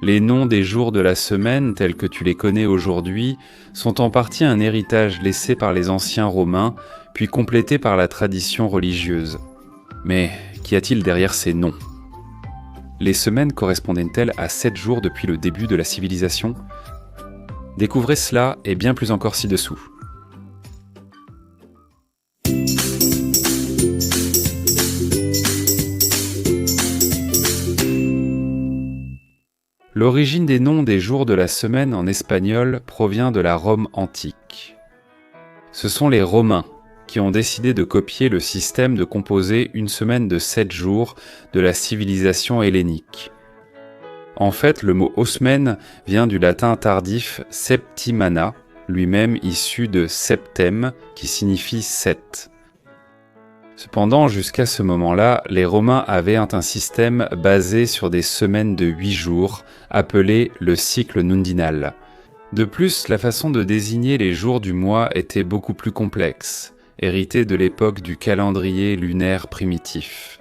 Les noms des jours de la semaine, tels que tu les connais aujourd'hui, sont en partie un héritage laissé par les anciens Romains, puis complété par la tradition religieuse. Mais qu'y a-t-il derrière ces noms ? Les semaines correspondaient-elles à 7 jours depuis le début de la civilisation ? Découvrez cela et bien plus encore ci-dessous. L'origine des noms des jours de la semaine en espagnol provient de la Rome antique. Ce sont les Romains qui ont décidé de copier le système de composer une semaine de 7 jours de la civilisation hellénique. En fait, le mot osmène vient du latin tardif septimana, lui-même issu de septem, qui signifie 7. Cependant, jusqu'à ce moment-là, les Romains avaient un système basé sur des semaines de 8 jours, appelé le cycle nundinal. De plus, la façon de désigner les jours du mois était beaucoup plus complexe, héritée de l'époque du calendrier lunaire primitif.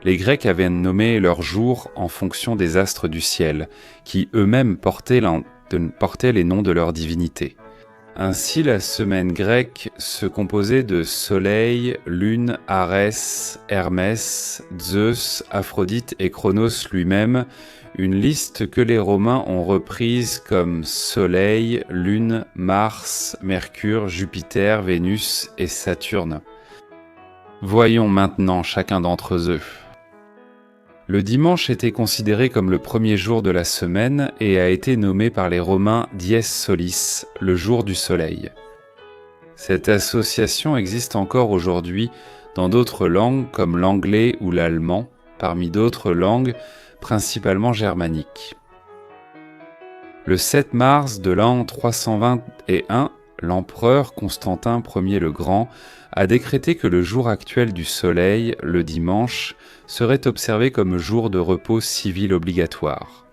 Les Grecs avaient nommé leurs jours en fonction des astres du ciel, qui eux-mêmes portaient les noms de leurs divinités. Ainsi, la semaine grecque se composait de Soleil, Lune, Arès, Hermès, Zeus, Aphrodite et Chronos lui-même, une liste que les Romains ont reprise comme Soleil, Lune, Mars, Mercure, Jupiter, Vénus et Saturne. Voyons maintenant chacun d'entre eux. Le dimanche était considéré comme le premier jour de la semaine et a été nommé par les Romains Dies Solis, le jour du soleil. Cette association existe encore aujourd'hui dans d'autres langues comme l'anglais ou l'allemand, parmi d'autres langues principalement germaniques. Le 7 mars de l'an 321, l'empereur Constantin Ier le Grand a décrété que le jour actuel du soleil, le dimanche, serait observé comme jour de repos civil obligatoire.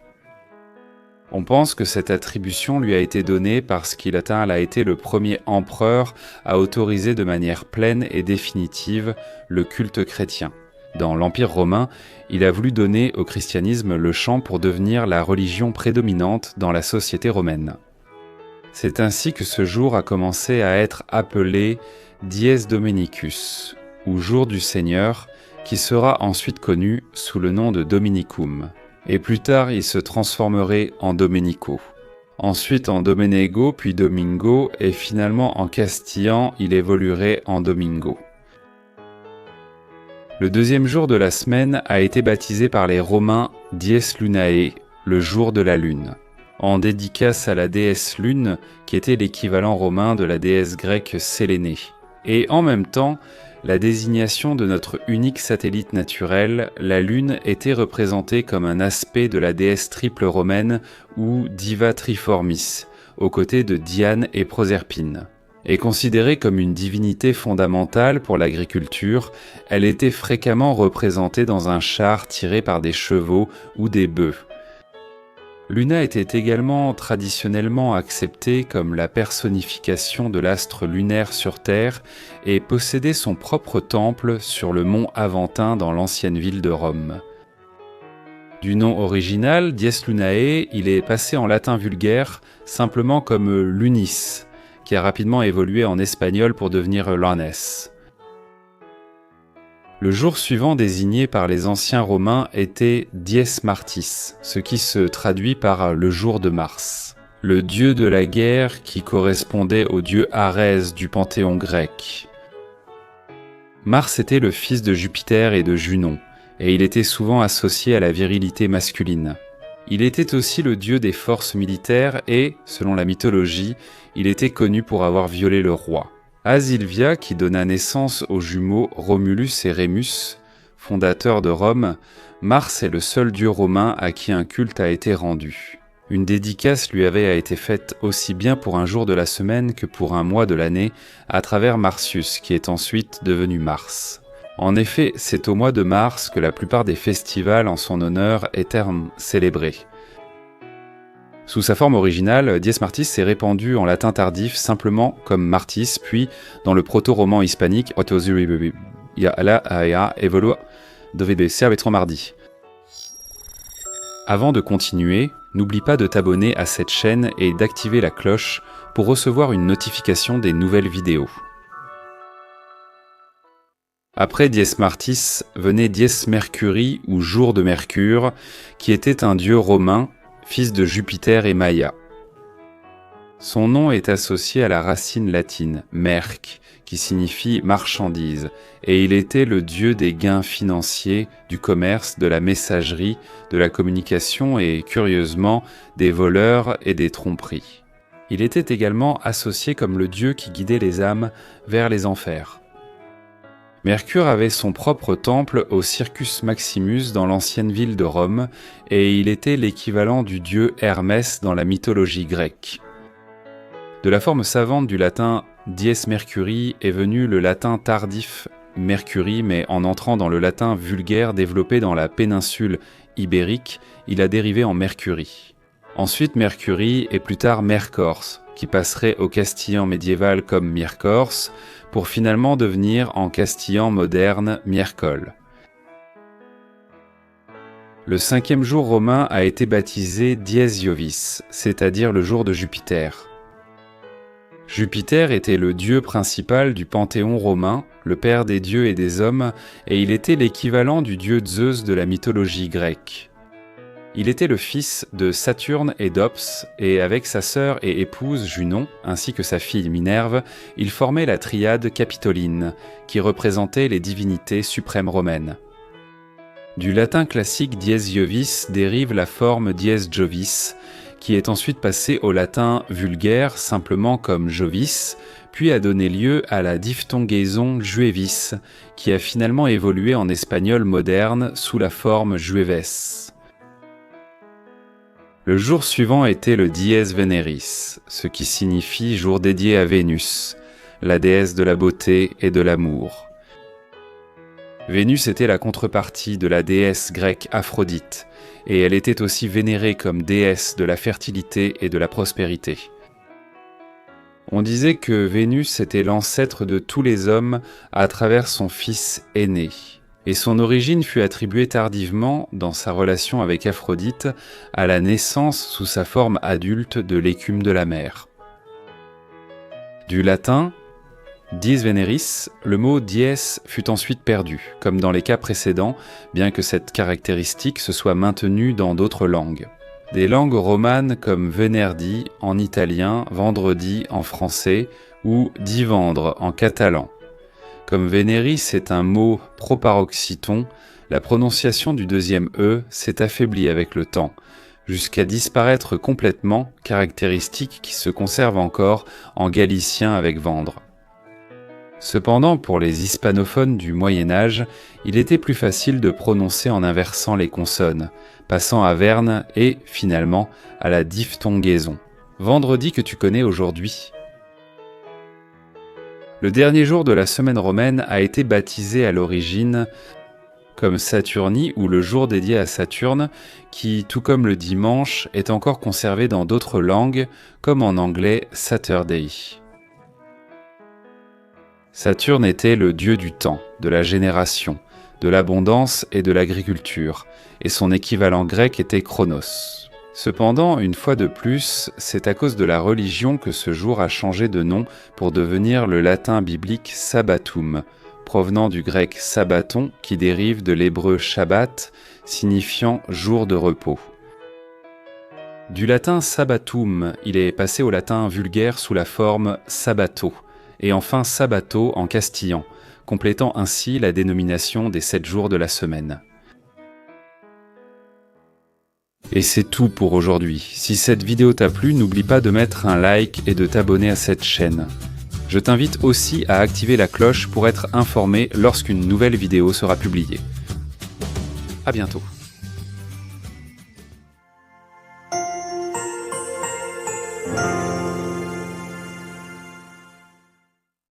On pense que cette attribution lui a été donnée parce qu'il a été le premier empereur à autoriser de manière pleine et définitive le culte chrétien. Dans l'Empire romain, il a voulu donner au christianisme le champ pour devenir la religion prédominante dans la société romaine. C'est ainsi que ce jour a commencé à être appelé Dies Dominicus, ou jour du Seigneur, qui sera ensuite connu sous le nom de Dominicum. Et plus tard, il se transformerait en Domenico. Ensuite en Domenego, puis Domingo, et finalement en castillan, il évoluerait en Domingo. Le deuxième jour de la semaine a été baptisé par les Romains Dies Lunae, le jour de la lune, en dédicace à la déesse Lune, qui était l'équivalent romain de la déesse grecque Sélénée. Et en même temps, la désignation de notre unique satellite naturel, la Lune, était représentée comme un aspect de la déesse triple romaine ou Diva Triformis, aux côtés de Diane et Proserpine. Et considérée comme une divinité fondamentale pour l'agriculture, elle était fréquemment représentée dans un char tiré par des chevaux ou des bœufs. Luna était également traditionnellement acceptée comme la personnification de l'astre lunaire sur Terre et possédait son propre temple sur le mont Aventin dans l'ancienne ville de Rome. Du nom original, Dies Lunae, il est passé en latin vulgaire simplement comme Lunis, qui a rapidement évolué en espagnol pour devenir Lanes. Le jour suivant désigné par les anciens Romains était Dies Martis, ce qui se traduit par le jour de Mars, le dieu de la guerre qui correspondait au dieu Arès du panthéon grec. Mars était le fils de Jupiter et de Junon, et il était souvent associé à la virilité masculine. Il était aussi le dieu des forces militaires et, selon la mythologie, il était connu pour avoir violé le roi. À Silvia, qui donna naissance aux jumeaux Romulus et Rémus, fondateurs de Rome, Mars est le seul dieu romain à qui un culte a été rendu. Une dédicace lui avait été faite aussi bien pour un jour de la semaine que pour un mois de l'année à travers Martius, qui est ensuite devenu Mars. En effet, c'est au mois de mars que la plupart des festivals en son honneur étaient célébrés. Sous sa forme originale, Dies Martis s'est répandu en latin tardif simplement comme Martis, puis dans le proto-roman hispanique mardi. Avant de continuer, n'oublie pas de t'abonner à cette chaîne et d'activer la cloche pour recevoir une notification des nouvelles vidéos. Après Dies Martis venait Dies Mercuri ou jour de Mercure, qui était un dieu romain, fils de Jupiter et Maia. Son nom est associé à la racine latine merc, qui signifie marchandise, et il était le dieu des gains financiers, du commerce, de la messagerie, de la communication et, curieusement, des voleurs et des tromperies. Il était également associé comme le dieu qui guidait les âmes vers les enfers. Mercure avait son propre temple au Circus Maximus dans l'ancienne ville de Rome, et il était l'équivalent du dieu Hermès dans la mythologie grecque. De la forme savante du latin dies Mercuri est venu le latin tardif Mercuri, mais en entrant dans le latin vulgaire développé dans la péninsule ibérique, il a dérivé en Mercury. Ensuite Mercury et plus tard Mercors, qui passerait au castillan médiéval comme Mircors, pour finalement devenir en castillan moderne Miercol. Le 5e jour romain a été baptisé Dies Iovis, c'est-à-dire le jour de Jupiter. Jupiter était le dieu principal du panthéon romain, le père des dieux et des hommes, et il était l'équivalent du dieu Zeus de la mythologie grecque. Il était le fils de Saturne et d'Ops, et avec sa sœur et épouse Junon, ainsi que sa fille Minerve, il formait la triade capitoline, qui représentait les divinités suprêmes romaines. Du latin classique dies Iovis dérive la forme dies Jovis, qui est ensuite passée au latin vulgaire simplement comme Jovis, puis a donné lieu à la diphtongaison Juevis, qui a finalement évolué en espagnol moderne sous la forme Jueves. Le jour suivant était le Dies Veneris, ce qui signifie jour dédié à Vénus, la déesse de la beauté et de l'amour. Vénus était la contrepartie de la déesse grecque Aphrodite, et elle était aussi vénérée comme déesse de la fertilité et de la prospérité. On disait que Vénus était l'ancêtre de tous les hommes à travers son fils aîné, et son origine fut attribuée tardivement, dans sa relation avec Aphrodite, à la naissance sous sa forme adulte de l'écume de la mer. Du latin dies Veneris, le mot dies fut ensuite perdu, comme dans les cas précédents, bien que cette caractéristique se soit maintenue dans d'autres langues. Des langues romanes comme venerdì en italien, vendredi en français ou divendre en catalan. Comme Vénéris est un mot proparoxyton, la prononciation du deuxième E s'est affaiblie avec le temps, jusqu'à disparaître complètement, caractéristique qui se conserve encore en galicien avec vendre. Cependant, pour les hispanophones du Moyen-Âge, il était plus facile de prononcer en inversant les consonnes, passant à verne et, finalement, à la diphtongaison. Vendredi que tu connais aujourd'hui. Le dernier jour de la semaine romaine a été baptisé à l'origine comme Saturni ou le jour dédié à Saturne, qui, tout comme le dimanche, est encore conservé dans d'autres langues, comme en anglais Saturday. Saturne était le dieu du temps, de la génération, de l'abondance et de l'agriculture, et son équivalent grec était Chronos. Cependant, une fois de plus, c'est à cause de la religion que ce jour a changé de nom pour devenir le latin biblique Sabbatum, provenant du grec sabbaton qui dérive de l'hébreu Shabbat, signifiant jour de repos. Du latin sabbatum, il est passé au latin vulgaire sous la forme sabbato, et enfin sabbato en castillan, complétant ainsi la dénomination des 7 jours de la semaine. Et c'est tout pour aujourd'hui. Si cette vidéo t'a plu, n'oublie pas de mettre un like et de t'abonner à cette chaîne. Je t'invite aussi à activer la cloche pour être informé lorsqu'une nouvelle vidéo sera publiée. À bientôt.